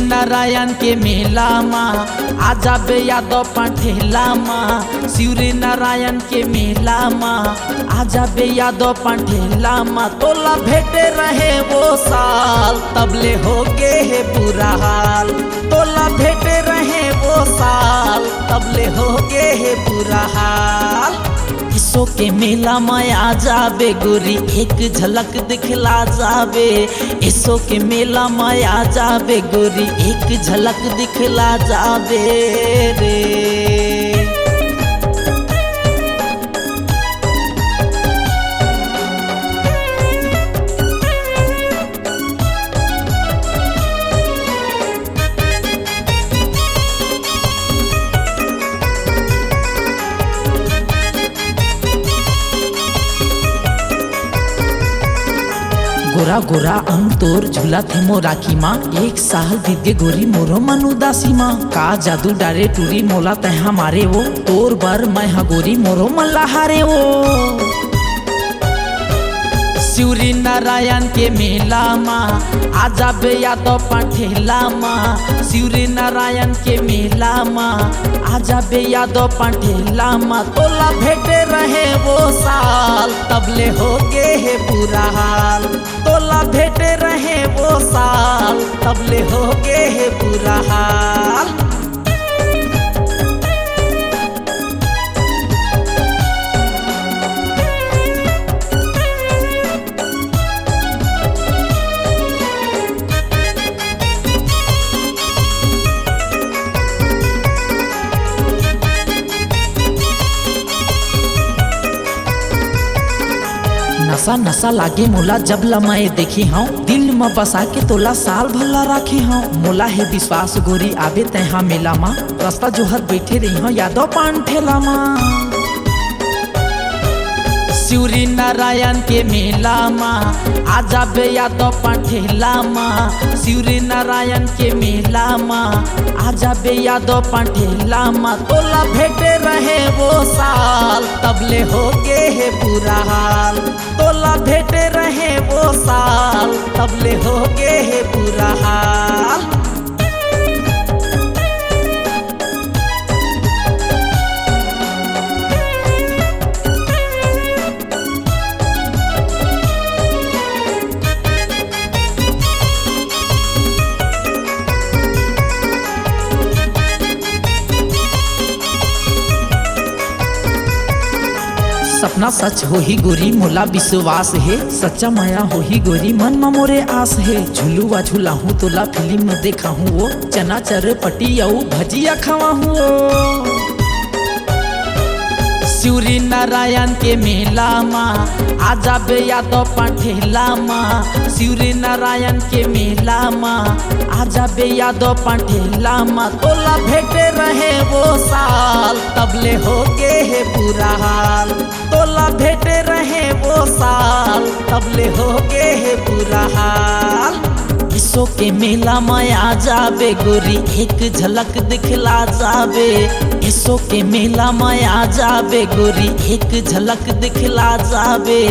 नारायण के मेला माँ आ जाबे यादव पाठेला माँ। शिवरी नारायण के मेला माँ आ जाबे यादव पाठेला माँ। तोला भेटे रहे वो साल तबले हो गे है बुरा हाल। तोला भेटे रहे वो साल तबले हो गे है बुरा हाल। इसो के मेला में आ जाबे गोरी एक झलक दिखला जाबे। इसो के मेला में आ जाबे गोरी एक झलक दिखला जाबे रे। गोरा गोरा अंग तोर झूला थे मो राखी माँ। एक साल बीत गे गोरी मोरो मन उदासी माँ। का जादू डारे टूरी मोला तहा मारे वो। तोर बर मैं हा गोरी मोरो मन लहारे वो। शिवरी नारायण के मेला माँ आ जाबे यादव पाठेला माँ। शिवरी नारायण के मेला माँ आ जाबे यादव पाठेला माँ। तोला भेटे रहे वो साल तबले हो गे है बुरा हाल। तोला भेटे रहे वो साल तबले हो गे है बुरा हाल। नशा नशा लागे मोला जब लमाए देखी हूँ। दिल में बसा के तोला साल भला राखी हूँ। मोला है विश्वास गोरी आबे तहा मेला माँ। रास्ता जोहर बैठे रही हूँ यादव पान ठेला माँ। शिवरी नारायण के मेला माँ आ जाबे यादव पाठेला माँ। शिवरी नारायण के मेला माँ आ जाबे यादव पाठेला माँ। तोला भेटे रहे वो साल तबले हो गे है बुरा हाल। तोला भेटे रहे वो साल तबले हो गे है बुरा हाल। सपना सच हो ही गोरी मोला विश्वास है। सच्चा माया हो ही गोरी मन में मोरे आस है। झुलुआ झूला हूँ तोला फिल्म में देखा हूँ वो। चना चर पटी आऊ भजिया खावा हूँ। शिवरी नारायण के मेला माँ आ जाबे यादव पाठेला माँ। शिवरी नारायण के मेला माँ आ जाबे यादव पाठेला माँ। तोला भेटे रहे वो साल तबले हो गे है बुरा हाल। तोला भेटे रहे वो साल तबले हो गे है बुरा हाल। इसो के मेला में आ जाबे गोरी एक झलक दिखला जाबे। इसो के मेला में आ जाबे गोरी एक झलक दिखला जाबे।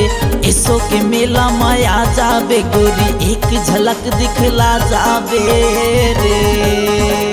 इसो के मेला में आ जाबे गोरी एक झलक दिखला जाबे रे।